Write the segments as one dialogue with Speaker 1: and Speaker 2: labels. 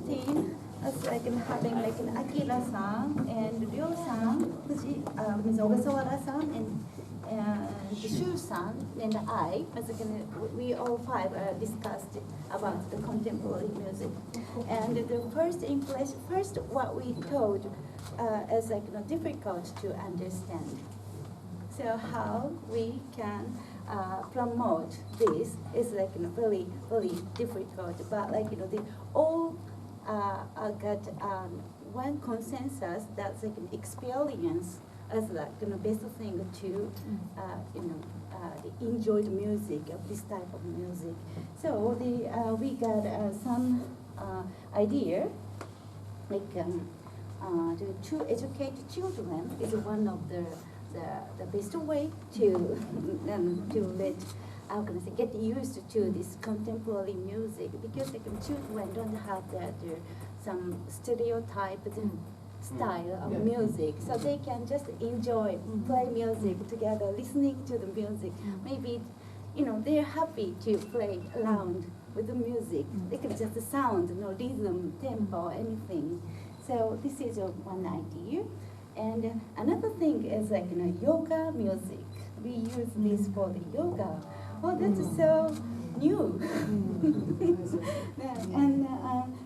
Speaker 1: team is like having like an Akira-san and Ryo-san, Ms. Ogasawara-san, and Shu-san and I, we all five discussed about the contemporary music. And the first impression, what we thought is like difficult to understand. So how we can promote this is like very difficult. But like they all got one consensus that's like an experience as like best thing to enjoy the music of this type of music. So we got some idea like to educate children is one of the best way to let get used to this contemporary music, because like children don't have some stereotyped style of music, so they can just enjoy play music together, listening to the music. Maybe they're happy to play around with the music. They can just sound, no rhythm, tempo, anything. So this is one idea. And another thing is like yoga music. We use this for the yoga. Oh, that's so new. And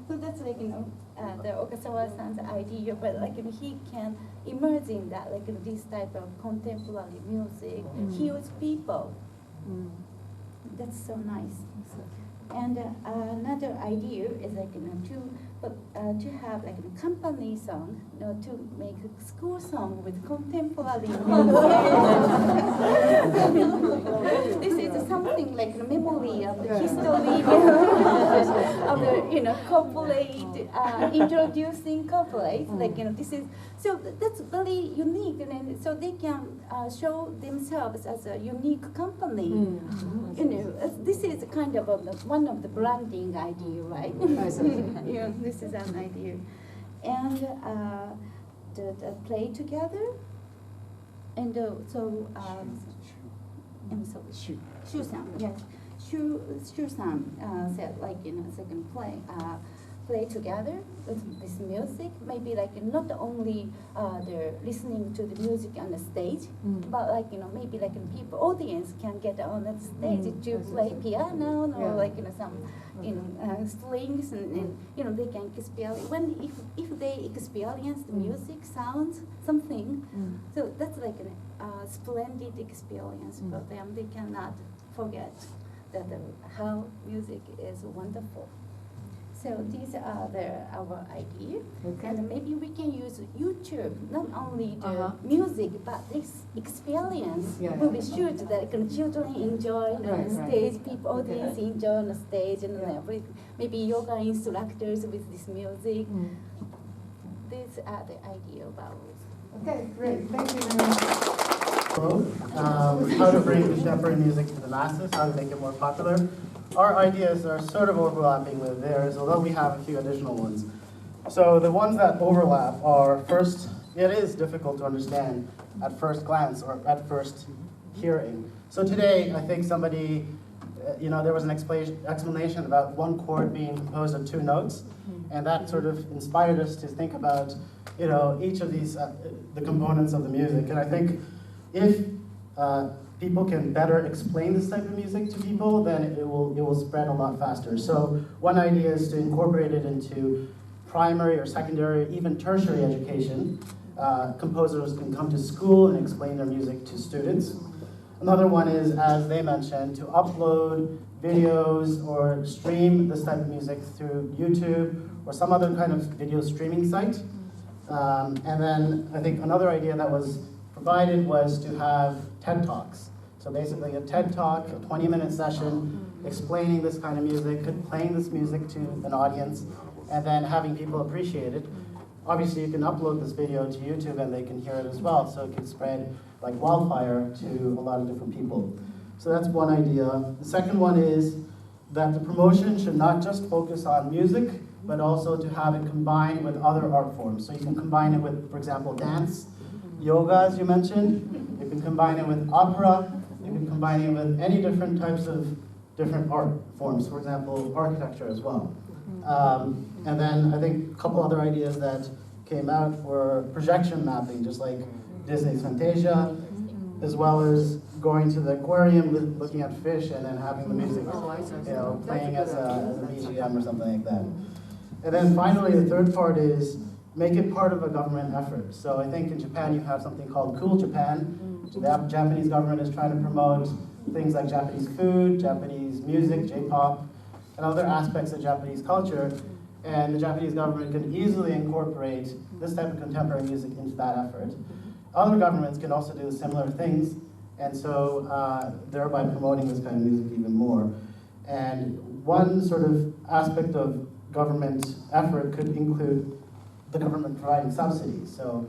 Speaker 1: so that's like the Okasawa-san's idea, but like he can immerse in that like this type of contemporary music, heals people. That's so nice. And another idea is like to have like a company song, to make a school song with contemporary music. This is something like a memory of the history of the corporate introducing corporate. Like this is so that's very unique, and so they can show themselves as a unique company. This is kind of one of the branding idea, right? Yeah, this is an idea. And the play together. And so, I'm sorry, Shu-san, yes. Shu-san said like, second play together with this music, maybe like not only they're listening to the music on the stage, but like maybe like people audience can get on the stage to play piano or like some strings, and they can experience if they experience the music sounds something. So that's like a splendid experience for them. They cannot forget that how music is wonderful. So these are our idea, and maybe we can use YouTube, not only the music, but this experience will be sure that children enjoy on the stage, people audience enjoy on the stage, and maybe yoga instructors with this music. These are the idea about it.
Speaker 2: Okay, great. Thank you very much. How to bring contemporary music to the masses, how to make it more popular. Our ideas are sort of overlapping with theirs, although we have a few additional ones. So the ones that overlap are, first, it is difficult to understand at first glance or at first hearing. So today, I think somebody, there was an explanation about one chord being composed of two notes, and that sort of inspired us to think about, each of these, the components of the music. And I think if people can better explain this type of music to people, then it will spread a lot faster. So one idea is to incorporate it into primary or secondary, even tertiary education. Composers can come to school and explain their music to students. Another one is, as they mentioned, to upload videos or stream this type of music through YouTube or some other kind of video streaming site. And then I think another idea that was provided was to have TED Talks. So basically a TED Talk, a 20-minute session, explaining this kind of music, playing this music to an audience, and then having people appreciate it. Obviously you can upload this video to YouTube and they can hear it as well, so it can spread like wildfire to a lot of different people. So that's one idea. The second one is that the promotion should not just focus on music, but also to have it combined with other art forms. So you can combine it with, for example, dance, yoga, as you mentioned. You can combine it with opera. You can combine it with any different types of different art forms, for example, architecture as well. And then I think a couple other ideas that came out were projection mapping, just like Disney's Fantasia, as well as going to the aquarium, looking at fish, and then having the music, playing as a BGM or something like that. And then finally, the third part is make it part of a government effort. So I think in Japan you have something called Cool Japan. The Japanese government is trying to promote things like Japanese food, Japanese music, J-pop, and other aspects of Japanese culture. And the Japanese government can easily incorporate this type of contemporary music into that effort. Other governments can also do similar things, and so thereby promoting this kind of music even more. And one sort of aspect of government effort could include the government providing subsidies. So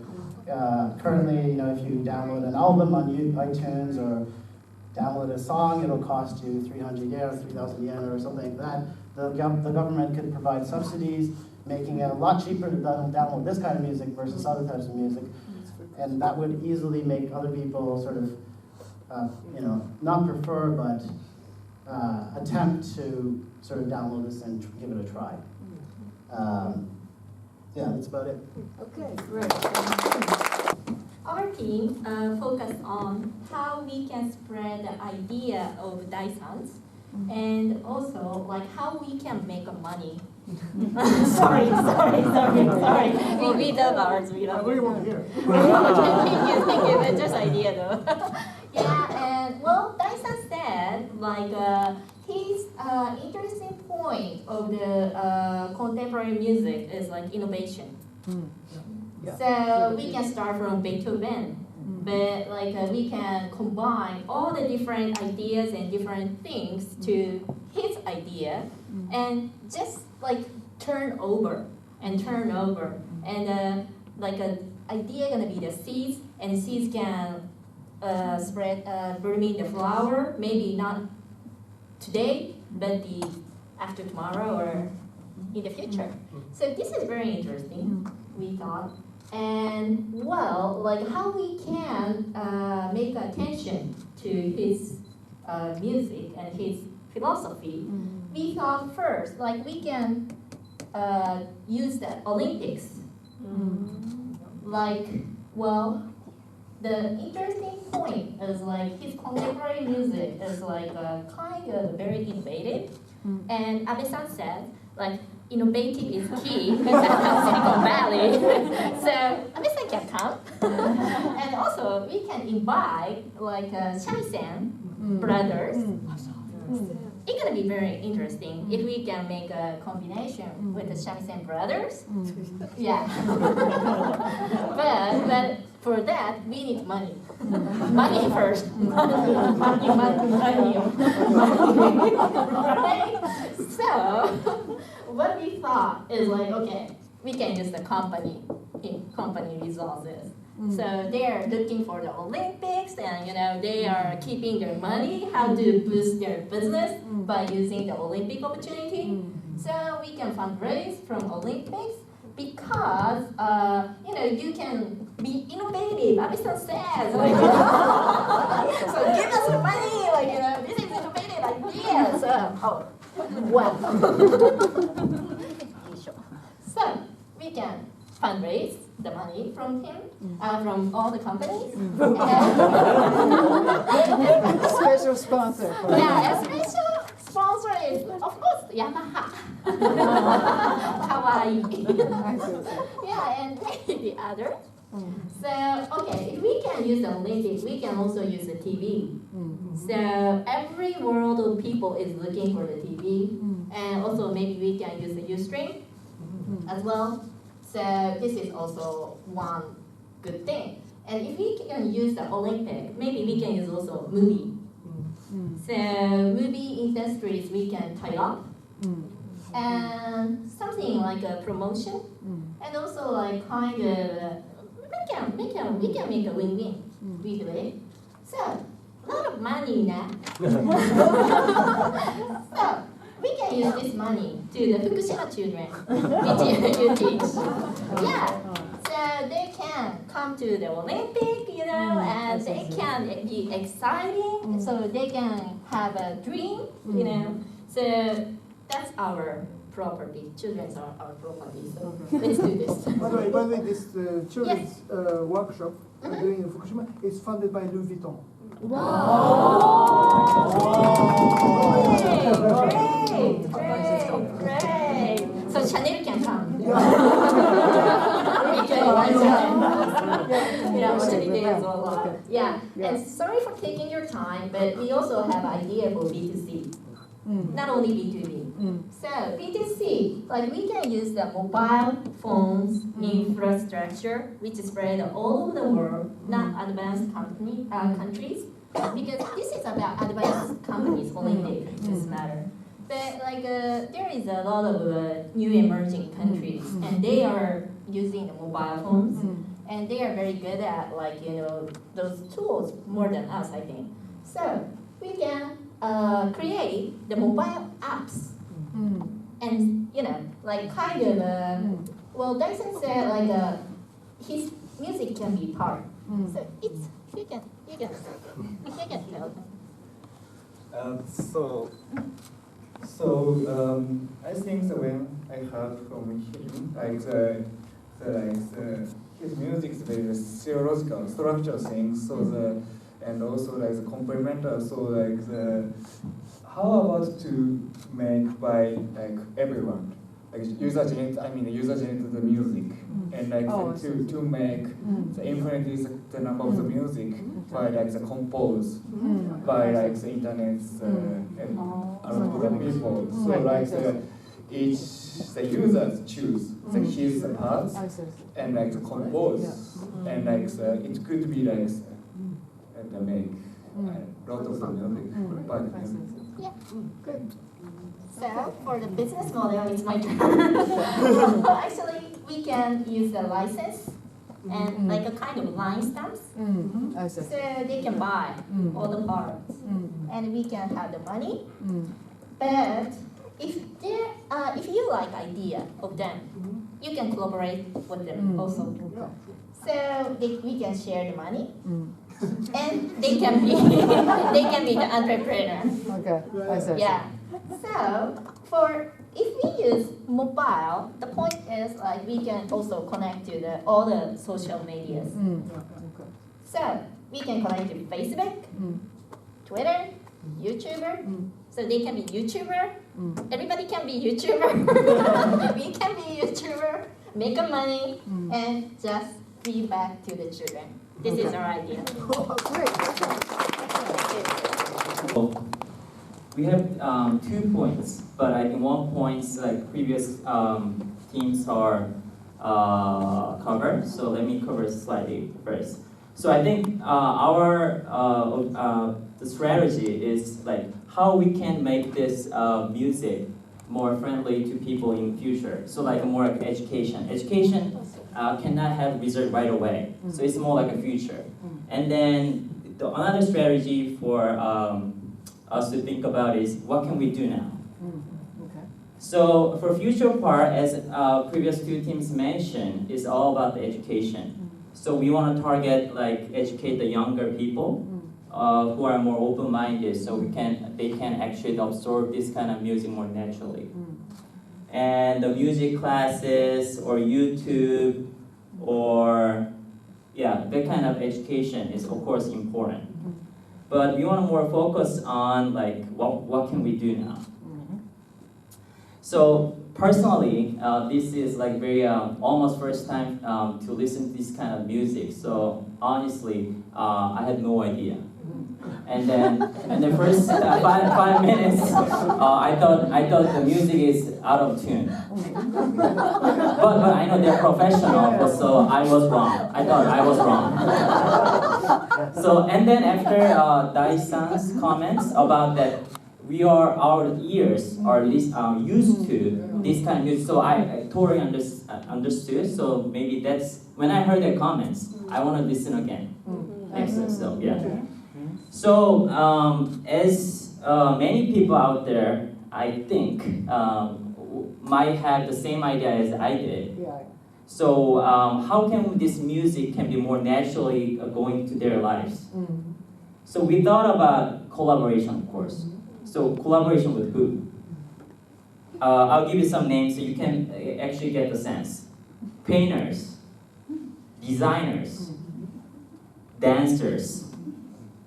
Speaker 2: currently, if you download an album on iTunes or download a song, it'll cost you 300 yen or 3,000 yen or something like that. The government could provide subsidies, making it a lot cheaper to download this kind of music versus other types of music. And that would easily make other people sort of, not prefer, but attempt to sort of download this and give it a try. Yeah, that's about it.
Speaker 3: Okay, great.
Speaker 4: Our team focused on how we can spread the idea of Daisans and also like how we can make money. sorry. We love ours. We love
Speaker 2: What do you want to hear?
Speaker 4: Thank you. That's just idea though. Yeah, and well, Daisan said like his interesting point of the contemporary music is like innovation. So we can start from Beethoven, but like we can combine all the different ideas and different things to his idea, and just like turn over, and like an idea gonna be the seeds, and seeds can spread, blooming the flower, maybe not today, but after tomorrow or in the future. So this is very interesting, we thought. And well, like how we can make attention to his music and his philosophy. We thought first, like we can use the Olympics. Like, well, the interesting point is like his contemporary music is like kind of very innovative. And Abe-san said, like, innovative is key in Silicon Valley. So Abe-san can come. And also we can invite like Shamisen brothers. It's gonna be very interesting if we can make a combination with the Shamisen brothers. Yeah. but for that we need money. Money first. Money. Right? So what we thought is like, okay, we can use the company resources. So they are looking for the Olympics, and they are keeping their money, how to boost their business by using the Olympic opportunity. So we can fundraise from Olympics because you can be innovative. Abe-san says, like, so give us some money, like this is innovative idea. So so we can fundraise the money from him, from all the companies.
Speaker 3: Special sponsor.
Speaker 4: Yeah, a special sponsor is, of course, Yamaha. Kawaii. Yeah, and maybe the other. So, okay, if we can use the Olympics, we can also use the TV. So, every world of people is looking for the TV. And also, maybe we can use the Ustream as well. So, this is also one good thing. And if we can use the Olympic, maybe we can use also movie. So, movie industries we can tie up. And something like a promotion. And also like kind of, we can make a win-win, we believe. So, a lot of money now. So, we can use this money to the Fukushima children, which you teach. Yeah, so they can come to the Olympic, and they can be exciting, so they can have a dream, So that's our property. Children are our property. So let's do this.
Speaker 3: By the way, this children's workshop we're doing in Fukushima is funded by Louis Vuitton.
Speaker 4: Great. So Chanel can come. Yeah. And sorry for taking your time, but we also have idea for B2C, not only B2B. So B2C, like we can use the mobile phones infrastructure, which is spread all over the world, not advanced countries, because this is about advanced companies only this matter. But like there is a lot of new emerging countries, and they are using the mobile phones, and they are very good at those tools more than us, I think. So we can create the mobile apps, and well, Dyson said his music can be part. So it's you can tell.
Speaker 5: I think that when I heard from him, his music is very theological, structural things. And also the complementary. How about to make by everyone, user generated the music, and to make the influence the number of the music by the compose by the internet and other people. So each the users choose his parts and compose, and it could be the make lot of the music.
Speaker 4: Yeah, good. So for the business model, it's my turn. Well, actually, we can use the license and a kind of line stamps. So they can buy all the parts, and we can have the money. But if you like idea of them, you can collaborate with them also. So we can share the money. And they can be the entrepreneur.
Speaker 3: Okay, I see.
Speaker 4: Yeah. So if we use mobile, the point is we can also connect to all the social medias. So we can connect to Facebook, Twitter, YouTuber. So they can be YouTuber. Everybody can be YouTuber. We can be YouTuber, make a money, and just give back to the children. This is our idea.
Speaker 6: We have 2 points, but I think 1 point previous teams are covered. So let me cover slightly first. So I think the strategy is how we can make this music more friendly to people in future. So more education. Education cannot have result right away. So it's more like a future. And then another strategy for us to think about is what can we do now? So for future part, as previous 2 teams mentioned, is all about the education. So we want to target educate the younger people who are more open-minded, so they can actually absorb this kind of music more naturally. And the music classes or YouTube or that kind of education is of course important. But we want to more focus on what can we do now. So personally, this is very almost first time to listen to this kind of music. So honestly, I had no idea. And then in the first 5 minutes, I thought the music is out of tune. But I know they're professional, so I was wrong. I thought I was wrong. So and then after Dai-san's comments about that, our ears are used to this kind of music. So I totally understood. So maybe that's when I heard their comments, I want to listen again. So yeah. So as many people out there, I think, might have the same idea as I did. So how can this music can be more naturally going to their lives? So we thought about collaboration, of course. So collaboration with who? I'll give you some names so you can actually get the sense. Painters, designers, dancers,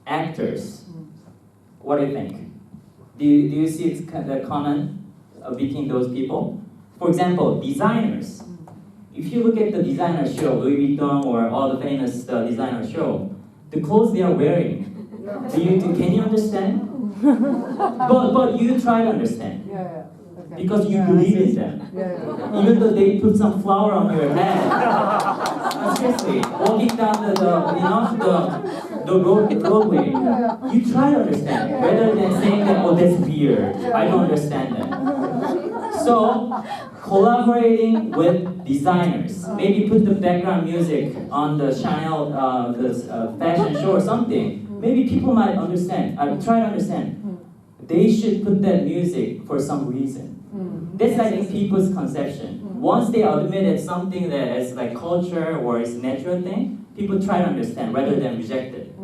Speaker 6: actors. What do you think? Do you see it's kind of common between those people? For example, designers. If you look at the designer show, Louis Vuitton or all the famous designer show, the clothes they are wearing, can you understand? But you try to understand.
Speaker 3: Yeah. Okay.
Speaker 6: Because you believe in them.
Speaker 3: Yeah.
Speaker 6: Even though they put some flour on your head. Seriously, walking down the roadway, you try to understand rather than saying that, oh, that's weird. I don't understand that. So, collaborating with designers, maybe put the background music on the Chanel fashion show or something. Maybe people might understand. Try to understand. They should put that music for some reason. That's I think people's conception. Once they admit it's something that is like culture or is natural thing, people try to understand rather than reject it.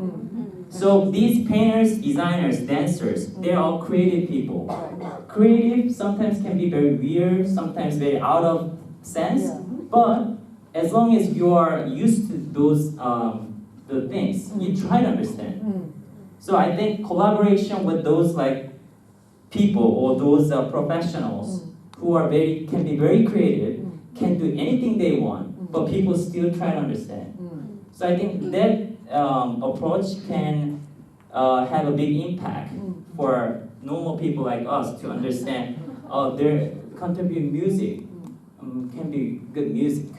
Speaker 6: So these painters, designers, dancers, they're all creative people. Creative sometimes can be very weird, sometimes very out of sense, but as long as you are used to those the things, you try to understand. So I think collaboration with those like people or those professionals who are can be very creative, can do anything they want, but people still try to understand. So I think that approach can have a big impact for normal people like us to understand their contemporary music can be good music,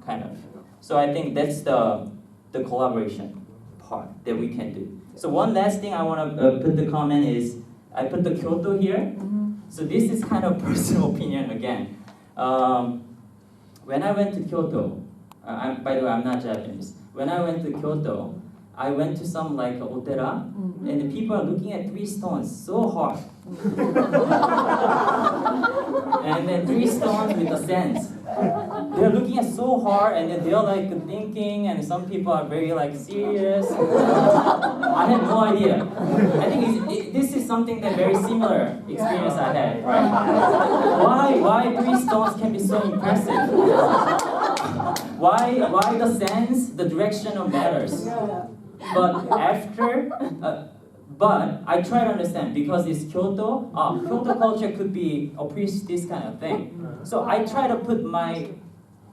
Speaker 6: kind of. So I think that's the collaboration part that we can do. So one last thing I want to put the comment is, I put the Kyoto here. So this is kind of personal opinion again. When I went to Kyoto, by the way, I'm not Japanese. When I went to Kyoto, I went to some like otera, and the people are looking at 3 stones so hard. And then 3 stones with a sense. They're looking at so hard, and then they're like thinking, and some people are very like serious. I had no idea. I think this is something that very similar experience I had, right? Why 3 stones can be so impressive? Why the sense, the direction of matters? But but I try to understand because it's Kyoto. Kyoto culture could be appreciate this kind of thing. So I try to put my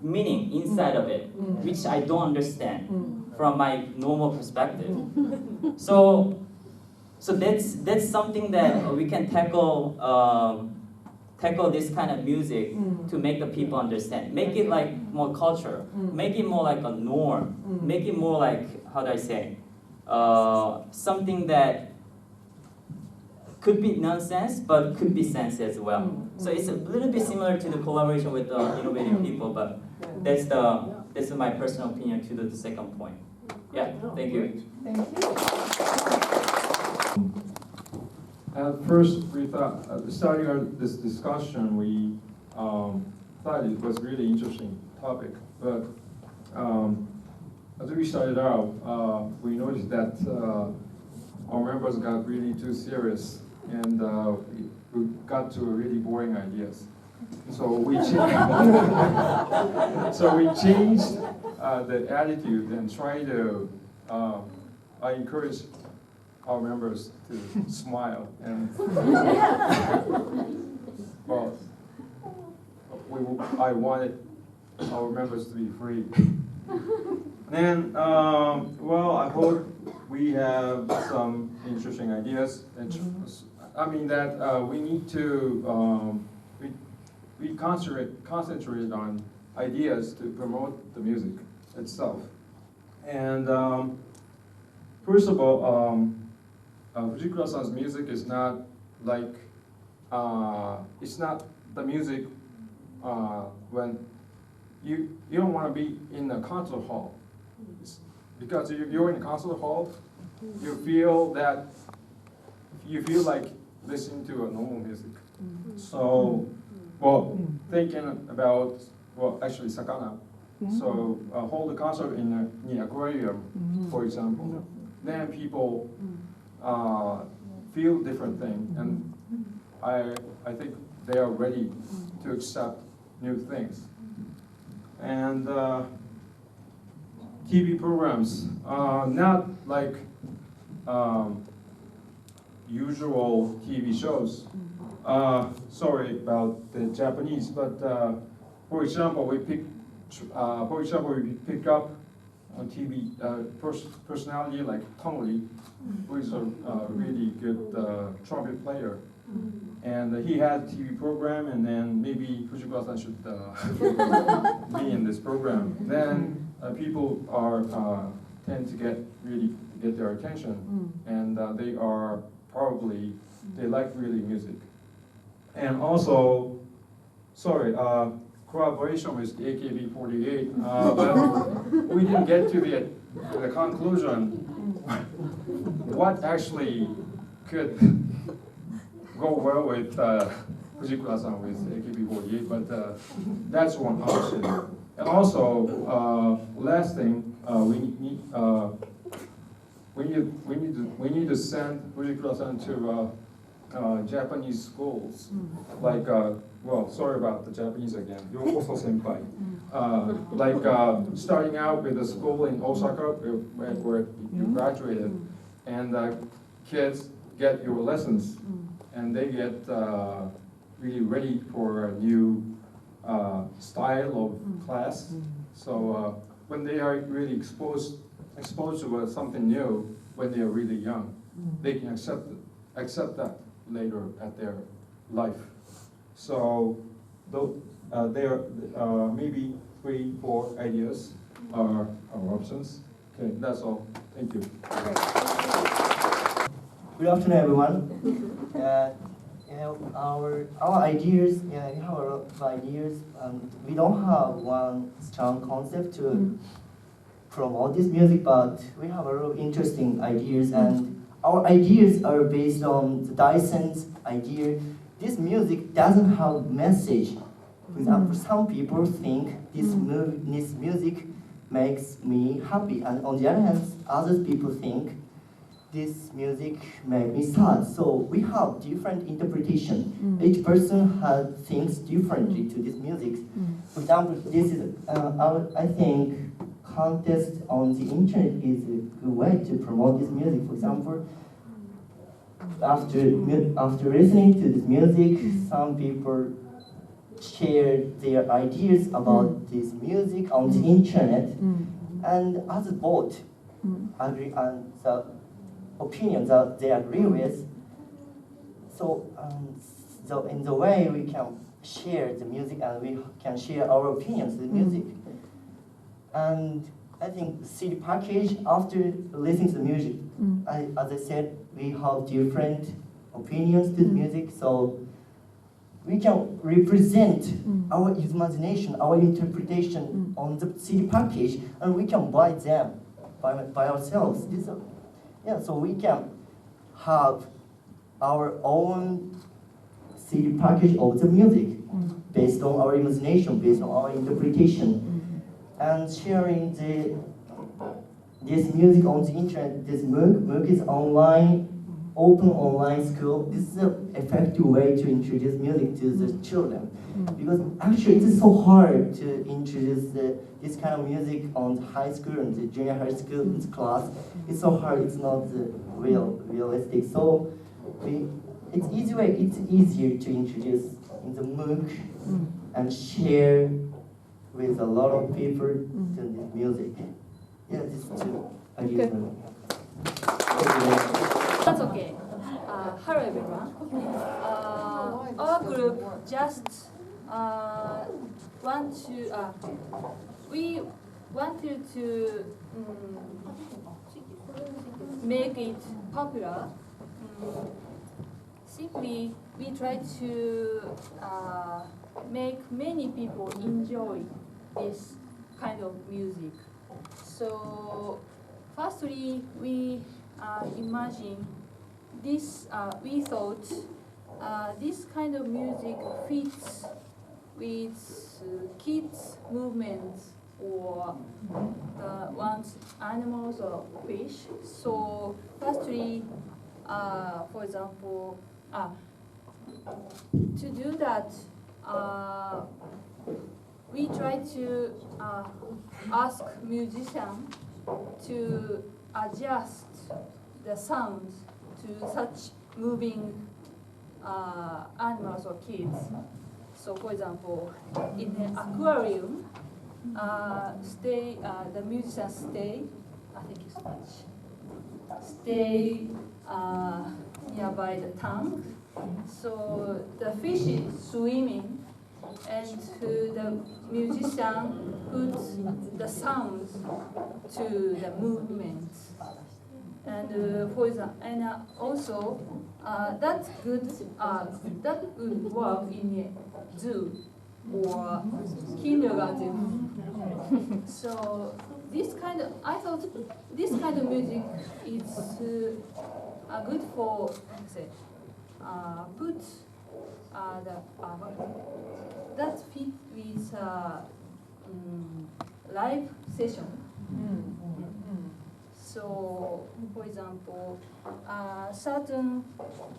Speaker 6: meaning inside of it, which I don't understand from my normal perspective. So that's something that we can tackle this kind of music to make the people understand. Make it like more culture. Make it more like a norm. Make it more like, how do I say, something that could be nonsense, but could be sense as well. So it's a little bit similar to the collaboration with innovative people, but that's my personal opinion to the second point. Yeah, thank you.
Speaker 3: Thank you.
Speaker 7: At first, we thought, starting this discussion, we thought it was really interesting topic. But as we started out, we noticed that our members got really too serious, and we got to really boring ideas. So we changed the attitude and tried to encourage our members to smile and well, I wanted our members to be free. Then, well, I hope we have some interesting ideas. I mean that we need to we concentrate on ideas to promote the music itself. And first of all, Fujikura-san's music is not like it's not the music when you don't want to be in a concert hall. Because if you're in a concert hall, you feel like listening to a normal music. So, well, thinking about, well, actually sakana. So hold a concert in an aquarium, for example. Then people feel different thing, and I think they are ready to accept new things. And TV programs, not like usual TV shows. Sorry about the Japanese, but for example, we pick up on TV personality like Tong Li, who is a really good trumpet player. And he had a TV program, and then maybe Fujikawa-san should be in this program. Then people tend to get their attention, and they like really music. And also, sorry, collaboration with AKB48, but we didn't get to the conclusion what actually could go well with Fujikawa-san with AKB48, but that's one option. And also, last thing, we need to send Fujikawa-san to Japanese schools, like well, sorry about the Japanese again. You're also senpai. Like starting out with a school in Osaka where you graduated, and kids get your lessons, and they get really ready for a new style of class. So when they are really exposed to something new when they are really young, they can accept that later at their life. So there are maybe 3-4 ideas are options. Okay, that's all. Thank you.
Speaker 8: Good afternoon, everyone. Our ideas, we have a lot of ideas. We don't have one strong concept to promote this music, but we have a lot of interesting ideas, and our ideas are based on the Dyson's idea. This music doesn't have message. For example, some people think this music makes me happy, and on the other hand, other people think this music makes me sad. So we have different interpretation. Each person thinks differently to this music. For example, this is I think contest on the internet is a good way to promote this music. For example, after listening to this music, some people share their ideas about this music on the internet, and others vote, agree on the opinions that they agree with. So, in the way we can share the music, and we can share our opinions to the music. And I think CD package, after listening to the music, as I said, we have different opinions to the music, so we can represent our imagination, our interpretation on the CD package, and we can buy them by ourselves. So we can have our own CD package of the music based on our imagination, based on our interpretation. And sharing this music on the internet, this MOOC is open online school. This is an effective way to introduce music to the children. Because actually it is so hard to introduce this kind of music on the high school and the junior high school class. It's so hard, it's not realistic. So it's easier to introduce in the MOOC and share with a lot of people to this music. Yeah, this is two ideas.
Speaker 9: That's okay. Hello everyone. Our group just we wanted to make it popular. Simply, we try to make many people enjoy this kind of music. So, firstly, we imagine this. We thought this kind of music fits with kids' movements or one's animals or fish. So, firstly, for example, to do that, we try to ask musicians to adjust the sounds to such moving animals or kids. So, for example, in the aquarium, the musicians stay. I think it's much. Stay nearby the tank. So the fish is swimming, and the musician puts the sounds to the movement. And for example, and also that's good. That would work in a zoo or kindergarten. So I thought this kind of music is good for put that fit with live session. So, for example, certain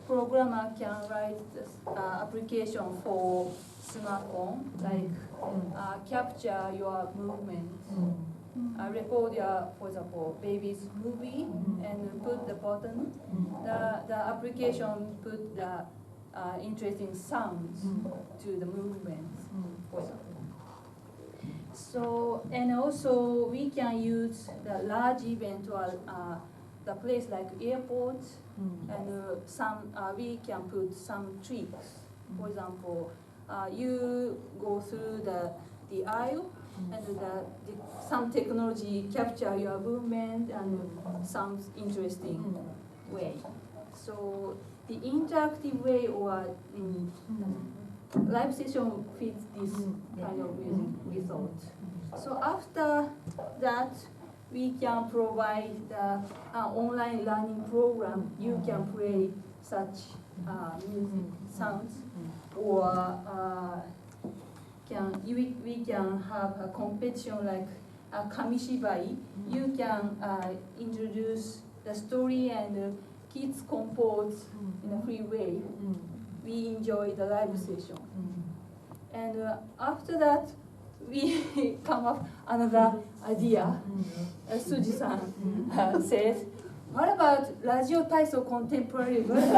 Speaker 9: programmer can write this application for smartphone, like capture your movement, record your, for example, baby's movie, and put the button. The application put the interesting sounds to the movement, for example. So, and also we can use the large event or the place like airport, and we can put some tricks. For example, you go through the aisle, and some technology capture your movement and some interesting way. So the interactive way or live session fits this kind of music, we thought. So after that, we can provide the online learning program. You can play such music sounds, or we can have a competition like Kamishibai. You can introduce the story and kids compose in a free way. We enjoy the live session. And after that, we come up another idea. Suji-san says, what about Radio Taiso Contemporary version?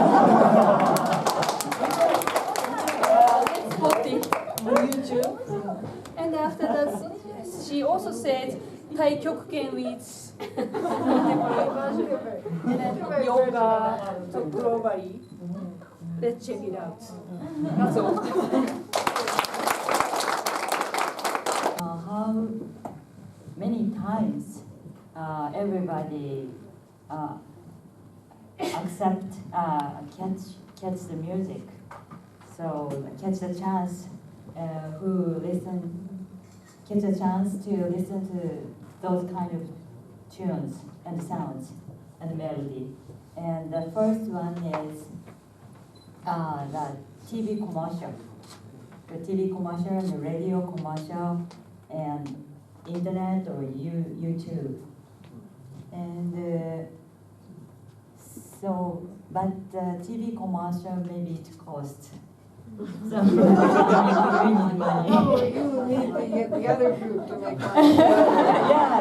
Speaker 9: Let's put it on YouTube. And after that, she also said, Tai Kyokuken with contemporary version. And then yoga to globally. Let's check it out. That's all.
Speaker 10: How many times everybody catch the music, so catch the chance catch a chance to listen to those kind of tunes and sounds and melody. And the first one is the TV commercial. The TV commercial and the radio commercial and internet or YouTube. And but TV commercial maybe it costs. So we need money.
Speaker 3: Oh, you need to get the other group to make money.
Speaker 10: Yeah,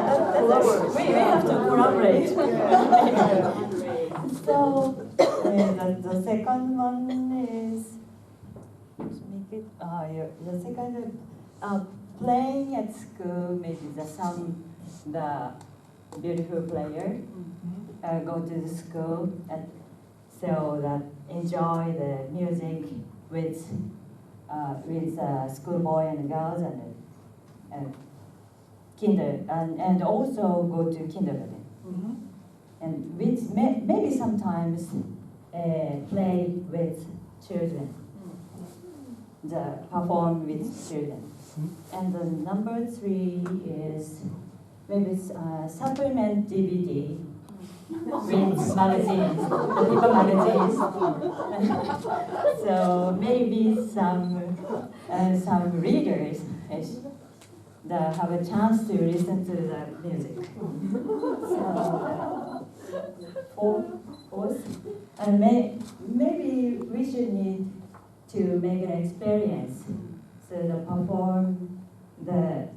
Speaker 10: we have to collaborate. So the second one is the second playing at school. Maybe the beautiful player go to the school and so that enjoy the music with schoolboy and girls and and also go to kindergarten. And with maybe sometimes play with children, perform with children. And the number 3 is maybe supplement DVD with magazines, paper magazines. So maybe some readers that have a chance to listen to the music. So fourth, and maybe we should need to make an experience. So they perform the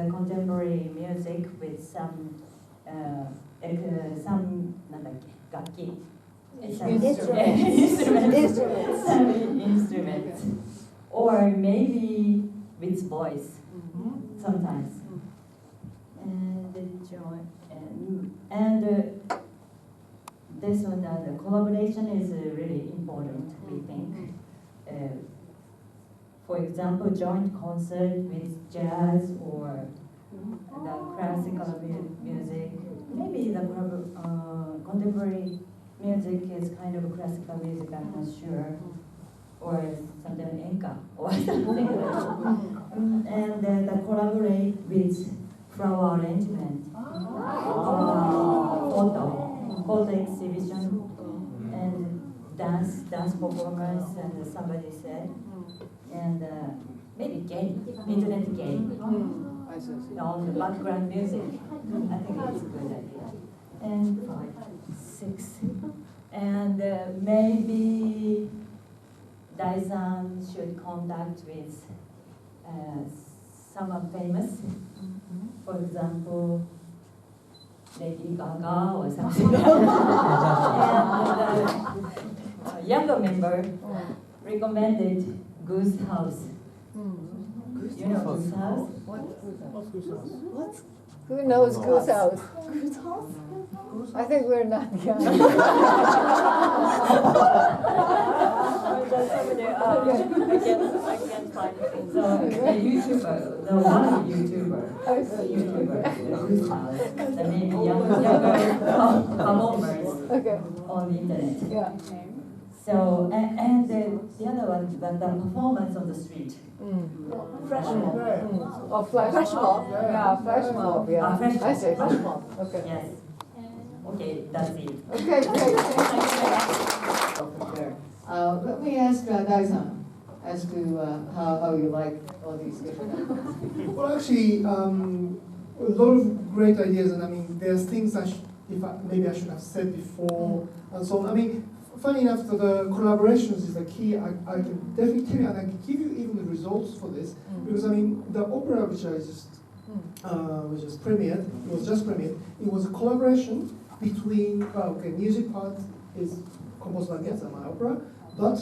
Speaker 10: contemporary music with some なんだっけ楽器 instruments or maybe with voice sometimes and this one the collaboration is really important we think for example joint concert with jazz or the classical music maybe the contemporary music is kind of classical music, I'm not sure, or something enka or something like that. And then they collaborate with flower arrangement, photo exhibition, and dance performance, and somebody said, and maybe game, internet game, on the background music. I think it's a good idea. And 5, 6, and maybe Daizan should contact with someone famous, for example, Lady Gaga or something. And the younger member recommended Goose House. You know Goose House?
Speaker 3: What's Goose House?
Speaker 11: Who knows Goose House? I think we're not young.
Speaker 10: I can't find it. So a YouTuber, the one YouTuber, Goose House, the maybe younger performers on the internet.
Speaker 11: Yeah.
Speaker 10: So, and the other one, but the performance on the street.
Speaker 11: Flash mob. Oh, flash mob. Yeah, flash mob. Yeah.
Speaker 10: Flash mob.
Speaker 11: I say flash mob. Okay.
Speaker 10: Yes. Okay, that's it.
Speaker 11: Okay, great.
Speaker 12: Let me ask Daizan as to how you like all these different ideas.
Speaker 3: Well, actually, a lot of great ideas, and I mean, there's things maybe I should have said before, and so on. I mean, funny enough, the collaborations is the key. I can definitely tell you, and I can give you even the results for this, because I mean, the opera which I just premiered, it was a collaboration between, music part is composed by me as my opera, but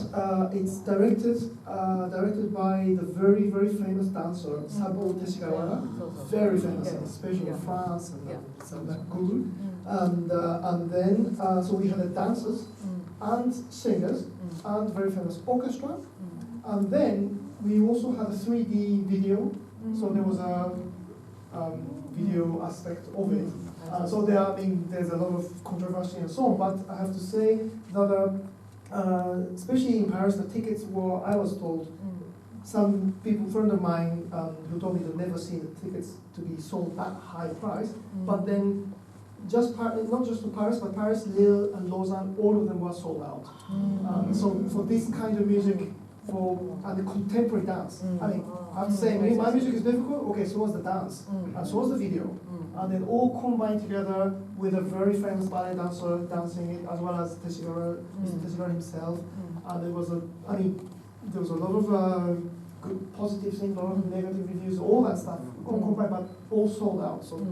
Speaker 3: it's directed by the very, very famous dancer, Sabo Teshigawara, very famous, especially in France and Google. And then, so we had the dancers and singers and very famous orchestra. And then we also had a 3D video, so there was a video aspect of it. So there's a lot of controversy and so on, but I have to say that especially in Paris, the tickets were, I was told, some friend of mine who told me they've never seen the tickets to be sold at high price, but then not just to Paris, but Paris, Lille, and Lausanne, all of them were sold out. So for this kind of music, and the contemporary dance, I mean, I have to say, my music is difficult, okay, so was the dance, and so was the video. And then all combined together with a very famous ballet dancer dancing it, as well as Teshigara himself. And there was a lot of good positive things, a lot of negative reviews, all that stuff, all combined, but all sold out. So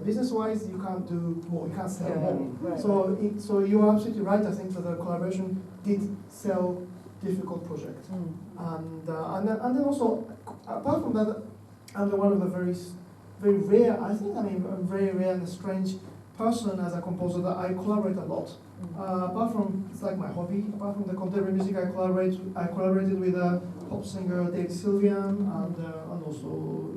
Speaker 3: business-wise, you can't do more, you can't sell more.
Speaker 11: Right.
Speaker 3: So you're absolutely right. I think that the collaboration did sell difficult projects, and then also apart from that, I'm one of the very rare. I'm very rare and strange person as a composer that I collaborate a lot. Apart from it's like my hobby. Apart from the contemporary music, I collaborated with a pop singer David Sylvian and also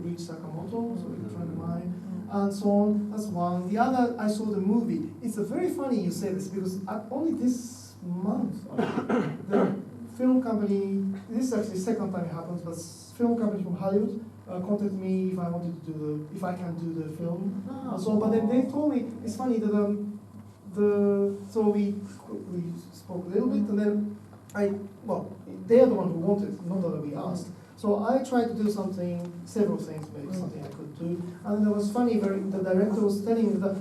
Speaker 3: Rich Sakamoto, so a friend of mine. And so on. That's one. The other, I saw the movie. It's a very funny you say this because only this month, the film company. This is actually the second time it happens, but film company from Hollywood contacted me if I can do the film. And so, but then they told me it's funny that so we spoke a little bit, and then they are the one who wanted, not that we asked. So I tried to do several things, maybe something I could do. And it was funny, the director was telling me that,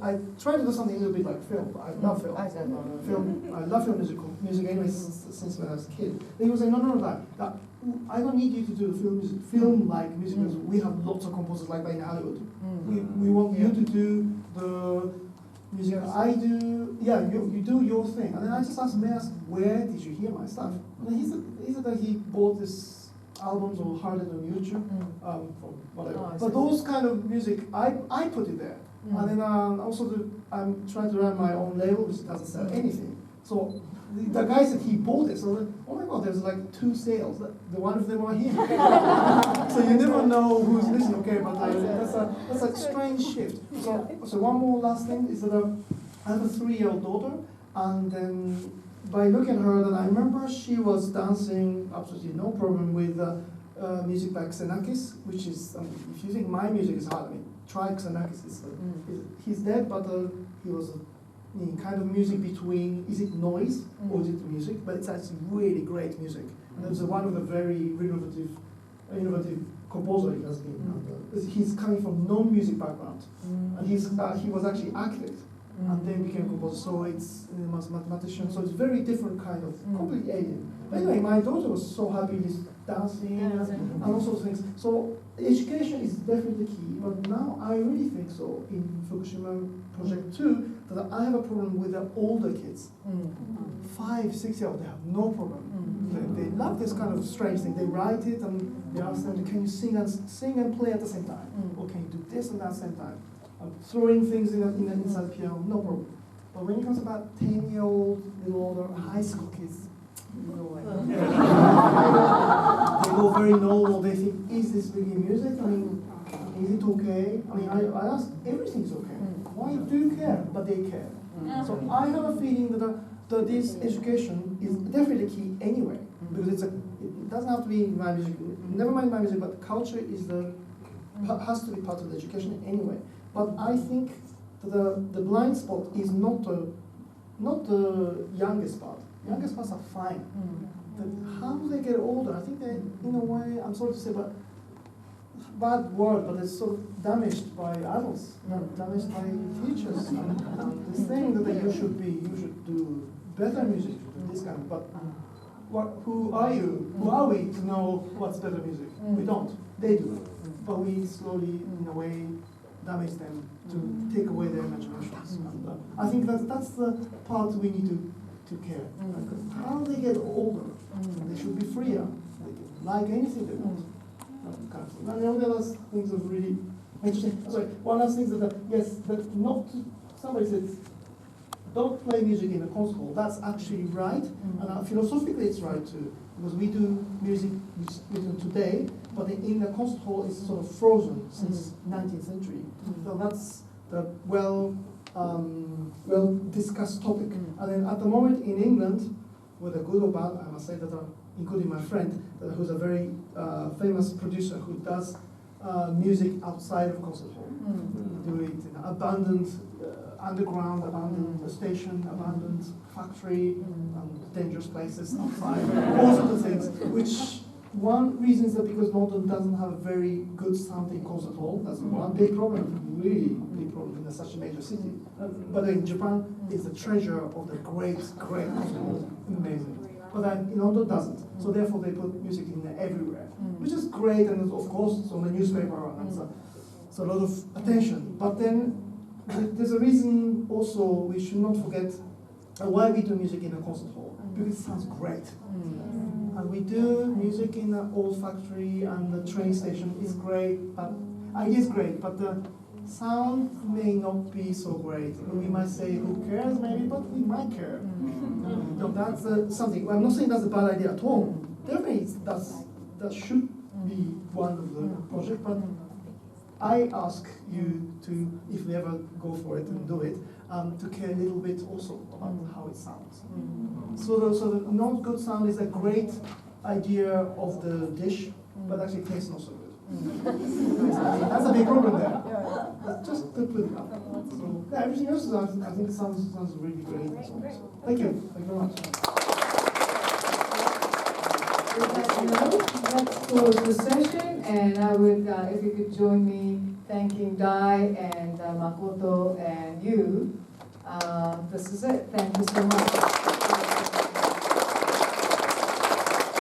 Speaker 3: I tried to do something a little bit like film. I love film. I love music anyway since when I was a kid. They would say, that I don't need you to do film-like music, because we have lots of composers like that in Hollywood. We want you to do the music I do. Yeah, you do your thing. And then I just asked him, where did you hear my stuff? And he said that he bought this albums or heard it on YouTube, from whatever. But those kind of music, I put it there. And then also I'm trying to run my own label, which doesn't sell anything. So the guy said he bought it, so oh my god, there's like 2 sales. The one of them are him. So you never know who's listening. Okay, but that's a strange shift. So one more last thing is that I have a 3-year-old daughter, and then by looking at her, then I remember she was dancing absolutely no problem with music by Xenakis, which is, if you think my music is hard, try Xenakis. He's dead, but he was kind of music between, is it noise or is it music? But it's actually really great music. And it was one of the very innovative composer he has been. He's coming from non-music background, and he was actually architect. And then became a composer, so it's a mathematician, so it's very different kind of, completely alien. But anyway, my daughter was so happy with dancing and all sorts of things. So education is definitely key, but now I really think so in Fukushima project 2, that I have a problem with the older kids. 5, 6 year old, they have no problem. They love this kind of strange thing. They write it and they ask them, can you sing and play at the same time? Or can you do this and at the same time? Throwing things inside the piano, no problem. But when it comes about 10-year-old, little older, high school kids, no way. They go very normal. They think, is this really music? Is it okay? I ask, everything's okay. Why do you care? But they care. So I have a feeling that this education is definitely key anyway, because it doesn't have to be my music. Never mind my music, but culture has to be part of the education anyway. But I think the blind spot is not the youngest part. Youngest parts are fine. How do they get older? I think they, in a way, I'm sorry to say, but bad word, but it's sort of damaged by adults, damaged by teachers. And this thing that you should do better music, this kind of. But who are you? Who are we to know what's better music? We don't. They do. But we slowly, in a way, damage them to take away their imaginations. And, I think that's the part we need to care. How they get older, they should be freer. They can like anything they want. And the other last things are really interesting. Sorry, one last thing is that somebody said, don't play music in a concert hall. That's actually right, and philosophically it's right too, because we do music written today, but in the concert hall it's sort of frozen since 19th century. So that's the well discussed topic. And then at the moment in England, whether good or bad, I must say that including my friend, who's a very famous producer who does music outside of concert hall. Do it in abandoned underground, abandoned station, abandoned factory, dangerous places outside, all sorts of things. Which one reason is that because London doesn't have a very good sounding concert hall. That's one big problem, really big problem in such a major city. But in Japan, it's the treasure of the great concert hall. Amazing. But in London doesn't. So therefore they put music in there everywhere, which is great, and of course it's on the newspaper, and it's a lot of attention. But then there's a reason also we should not forget why we do music in a concert hall, because it sounds great. And we do music in an old factory, and the train station is great, but it is great, but the sound may not be so great. We might say, who cares maybe, but we might care. So that's something. I'm not saying that's a bad idea at all. Definitely that should be one of the projects, but I ask you to, if we ever go for it and do it, to care a little bit also about how it sounds. So the not good sound is a great idea of the dish, but actually tastes not so good. That's a big problem there. But just to put it up. So, yeah, everything else is, I think sounds really great. So, thank you very much.
Speaker 12: let's close the session, and I would, if you could join me thanking Dai and Makoto and you. This is it. Thank you so much.